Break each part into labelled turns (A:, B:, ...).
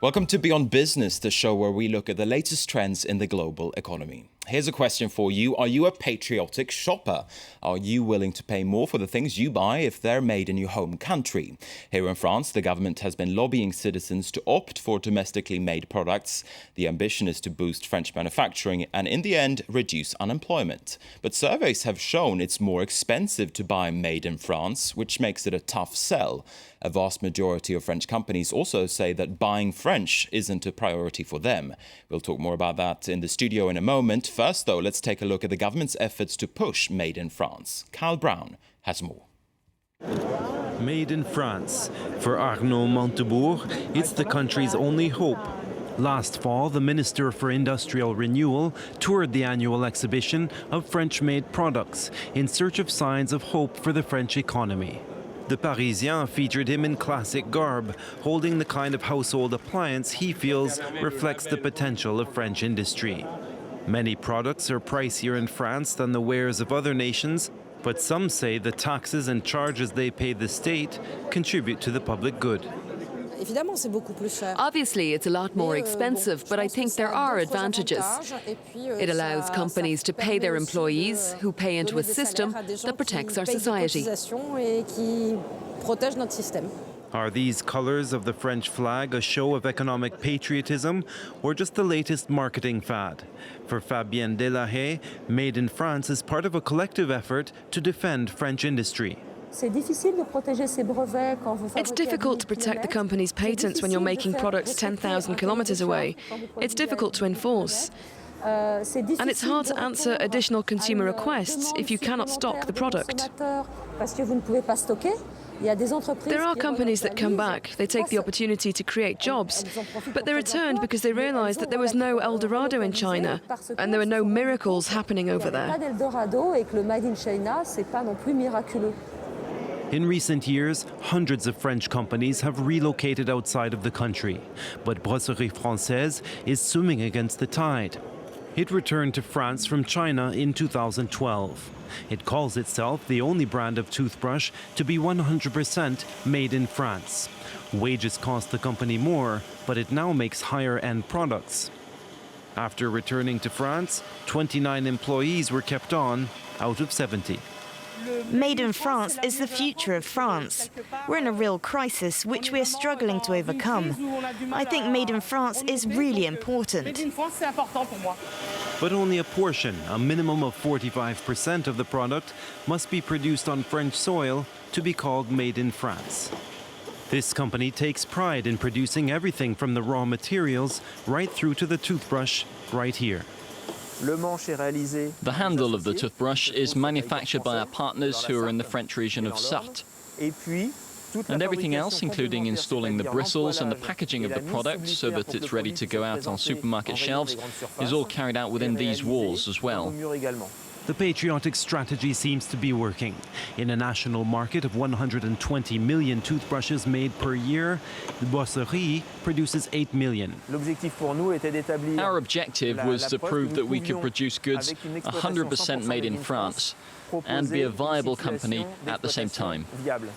A: Welcome to Beyond Business, the show where we look at the latest trends in the global economy. Here's a question for you. Are you a patriotic shopper? Are you willing to pay more for the things you buy if they're made in your home country? Here in France, the government has been lobbying citizens to opt for domestically made products. The ambition is to boost French manufacturing and, in the end, reduce unemployment. But surveys have shown it's more expensive to buy made in France, which makes it a tough sell. A vast majority of French companies also say that buying French isn't a priority for them. We'll talk more about that in the studio in a moment. First, though, let's take a look at the government's efforts to push Made in France. Carl Brown has more.
B: Made in France. For Arnaud Montebourg, it's the country's only hope. Last fall, the Minister for Industrial Renewal toured the annual exhibition of French-made products in search of signs of hope for the French economy. The Parisien featured him in classic garb, holding the kind of household appliance he feels reflects the potential of French industry. Many products are pricier in France than the wares of other nations, but some say the taxes and charges they pay the state contribute to the public good.
C: Obviously, it's a lot more expensive, but I think there are advantages. It allows companies to pay their employees, who pay into a system that protects our society.
B: Are these colours of the French flag a show of economic patriotism or just the latest marketing fad? For Fabienne Delahaye, Made in France is part of a collective effort to defend French industry.
D: It's difficult to protect the company's patents when you're making products 10,000 kilometers away. It's difficult to enforce. And it's hard to answer additional consumer requests if you cannot stock the product. There are companies that come back, they take the opportunity to create jobs, but they returned because they realized that there was no El Dorado in China and there were no miracles happening over there.
B: In recent years, hundreds of French companies have relocated outside of the country, but Brasserie Française is swimming against the tide. It returned to France from China in 2012. It calls itself the only brand of toothbrush to be 100% made in France. Wages cost the company more, but it now makes higher-end products. After returning to France, 29 employees were kept on out of 70.
E: Made in France is the future of France. We're in a real crisis, which we're struggling to overcome. I think Made in France is really important.
B: But only a portion, a minimum of 45% of the product, must be produced on French soil to be called Made in France. This company takes pride in producing everything from the raw materials right through to the toothbrush right here.
F: The handle of the toothbrush is manufactured by our partners who are in the French region of Sarthe. And everything else, including installing the bristles and the packaging of the product so that it's ready to go out on supermarket shelves, is all carried out within these walls as well.
B: The patriotic strategy seems to be working. In a national market of 120 million toothbrushes made per year, Brasserie produces 8 million.
F: Our objective was to prove that we could produce goods 100% made in France and be a viable company at the same time.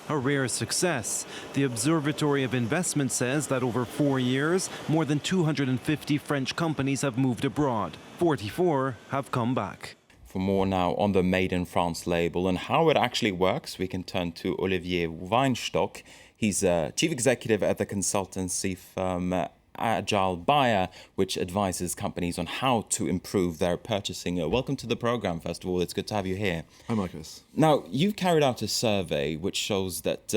B: A rare success. The Observatory of Investment says that over 4 years, more than 250 French companies have moved abroad. 44 have come back.
A: For more now on the Made in France label and how it actually works, we can turn to Olivier Weinstock. He's chief executive at the consultancy firm Agile Buyer, which advises companies on how to improve their purchasing. Welcome to the program, first of all. It's good to have you here.
G: Hi, Markus.
A: Now, you've carried out a survey which shows that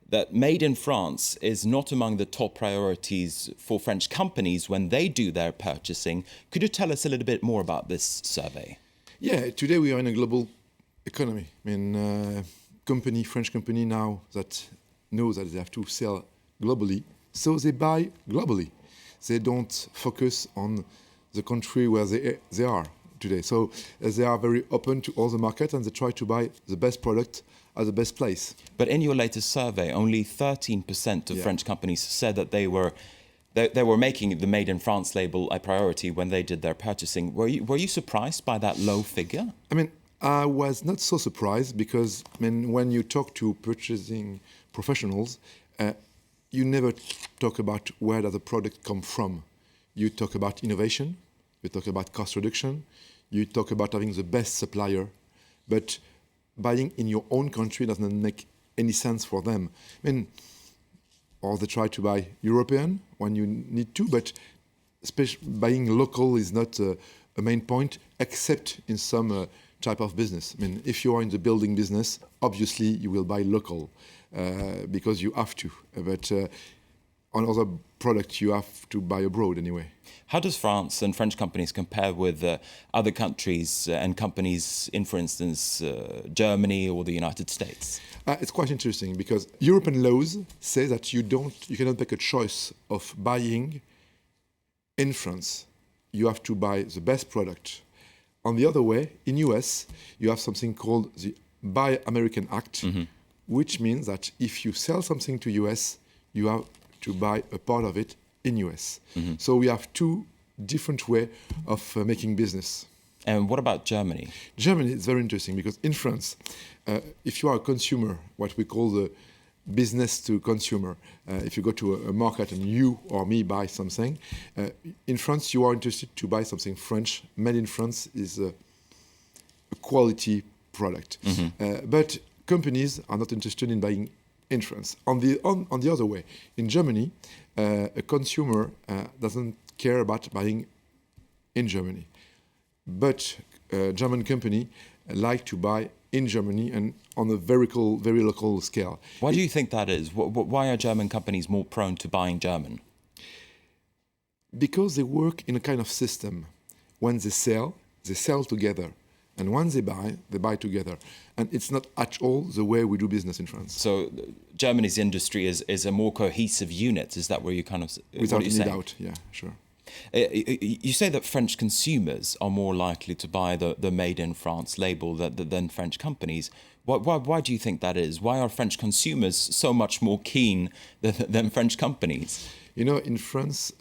A: that Made in France is not among the top priorities for French companies when they do their purchasing. Could you tell us a little bit more about this survey?
G: Yeah, today we are in a global economy. I mean, French company now that knows that they have to sell globally, so they buy globally. They don't focus on the country where they are today. So they are very open to all the market and they try to buy the best product at the best place.
A: But in your latest survey, only 13% of French companies said that they were making the Made in France label a priority when they did their purchasing. Were you surprised by that low figure?
G: I mean, I was not so surprised because when you talk to purchasing professionals, you never talk about where does the product come from. You talk about innovation, you talk about cost reduction, you talk about having the best supplier, but buying in your own country doesn't make any sense for them. I mean, or they try to buy European when you need to, but buying local is not a main point, except in some type of business. I mean, if you are in the building business, obviously you will buy local because you have to. But on other products, you have to buy abroad anyway.
A: How does France and French companies compare with other countries and companies in, for instance, Germany or the United States?
G: It's quite interesting because European laws say that you cannot make a choice of buying in France. You have to buy the best product. On the other way, in US, you have something called the Buy American Act, which means that if you sell something to US, you have to buy a part of it in US. So we have two different ways of making business.
A: And what about Germany?
G: Germany is very interesting because in France, if you are a consumer, what we call the business to consumer, if you go to a market and you or me buy something, in France you are interested to buy something French, made in France is a quality product. But companies are not interested in buying in France. On the other way, in Germany, a consumer doesn't care about buying in Germany. But German company like to buy in Germany and on a very local scale.
A: Why do you think that is? Why are German companies more prone to buying German?
G: Because they work in a kind of system. When they sell together. And when they buy together. And it's not at all the way we do business in France.
A: So Germany's industry is a more cohesive unit. Is that where you kind of...
G: Without any doubt, yeah, sure.
A: You say that French consumers are more likely to buy the Made in France label than French companies. Why do you think that is? Why are French consumers so much more keen than French companies?
G: You know, in France,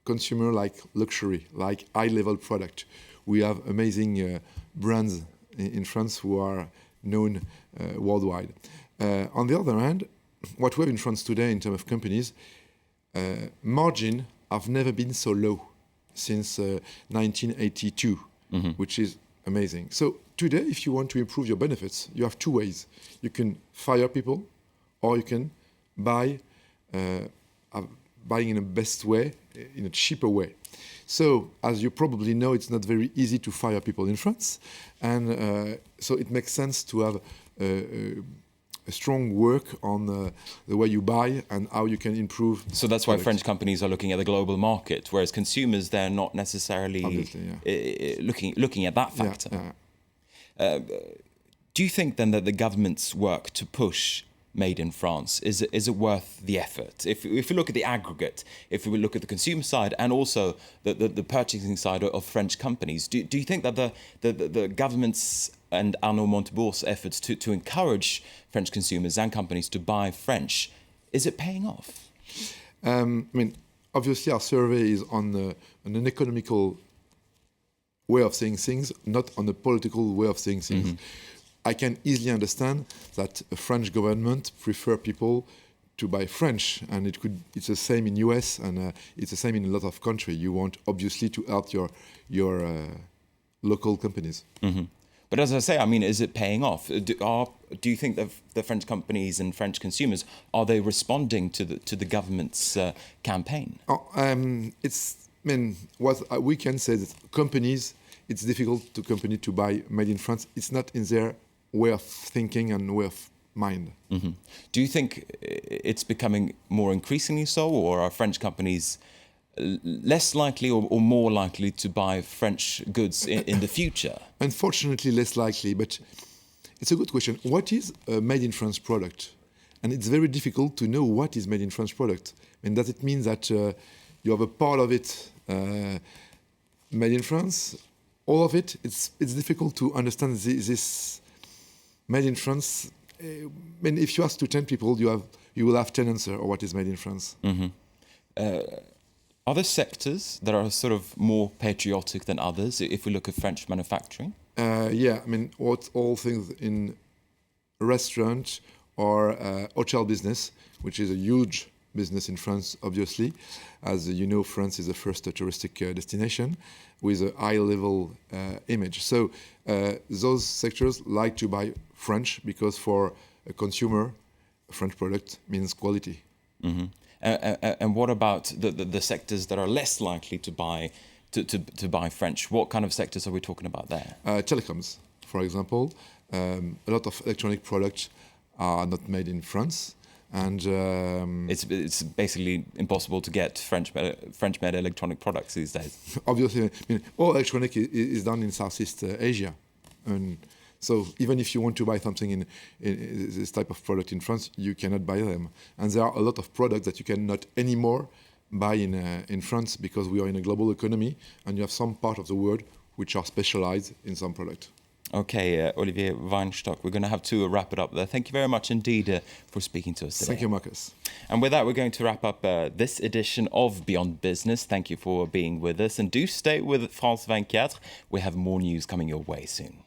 G: consumer like luxury, like high-level product. We have amazing brands in France who are known worldwide. On the other hand, what we have in France today in terms of companies, margin have never been so low since 1982, which is amazing. So today, if you want to improve your benefits, you have two ways. You can fire people, or you can buy buying in the best way, in a cheaper way. So, as you probably know, it's not very easy to fire people in France, and so it makes sense to have a strong work on the way you buy and how you can improve.
A: So that's why French companies are looking at the global market, whereas consumers, they're not necessarily looking at that factor. Do you think then that the government's work to push Made in France, is it worth the effort? If we look at the aggregate, if we look at the consumer side and also the purchasing side of French companies, do you think that the government's and Arnaud Montebourg's efforts to encourage French consumers and companies to buy French, is it paying off?
G: I mean, obviously our survey is on an economical way of saying things, not on a political way of saying things. I can easily understand that a French government prefer people to buy French, and it's the same in US, and it's the same in a lot of countries. You want obviously to help your local companies.
A: But as I say, I mean, is it paying off? Do you think that the French companies and French consumers, are they responding to the government's campaign?
G: What we can say that companies, it's difficult to company to buy Made in France. It's not in their way of thinking and way of mind.
A: Do you think it's becoming more increasingly so, or are French companies less likely or more likely to buy French goods in the future?
G: Unfortunately, less likely, but it's a good question. What is a Made in France product? And it's very difficult to know what is Made in France product. And does it mean that you have a part of it made in France? All of it? It's difficult to understand this Made in France. I mean, if you ask to 10 people, you will have 10 answers on what is Made in France.
A: Are there sectors that are sort of more patriotic than others, if we look at French manufacturing?
G: Yeah, I mean, all things in restaurants or hotel business, which is a huge business in France, obviously. As you know, France is the first touristic destination with a high-level image. So those sectors like to buy French because for a consumer, a French product means quality.
A: Mm-hmm. And what about the sectors that are less likely to buy buy French? What kind of sectors are we talking about there?
G: Telecoms, for example. A lot of electronic products are not made in France. And
A: it's basically impossible to get French-made electronic products these days.
G: Obviously, I mean, all electronic is done in Southeast Asia, and so even if you want to buy something in this type of product in France, you cannot buy them. And there are a lot of products that you cannot anymore buy in France because we are in a global economy, and you have some part of the world which are specialized in some product.
A: Okay, Olivier Weinstock, we're going to have to wrap it up there. Thank you very much indeed for speaking to us today.
G: Thank you, Markus.
A: And with that, we're going to wrap up this edition of Beyond Business. Thank you for being with us. And do stay with France 24. We have more news coming your way soon.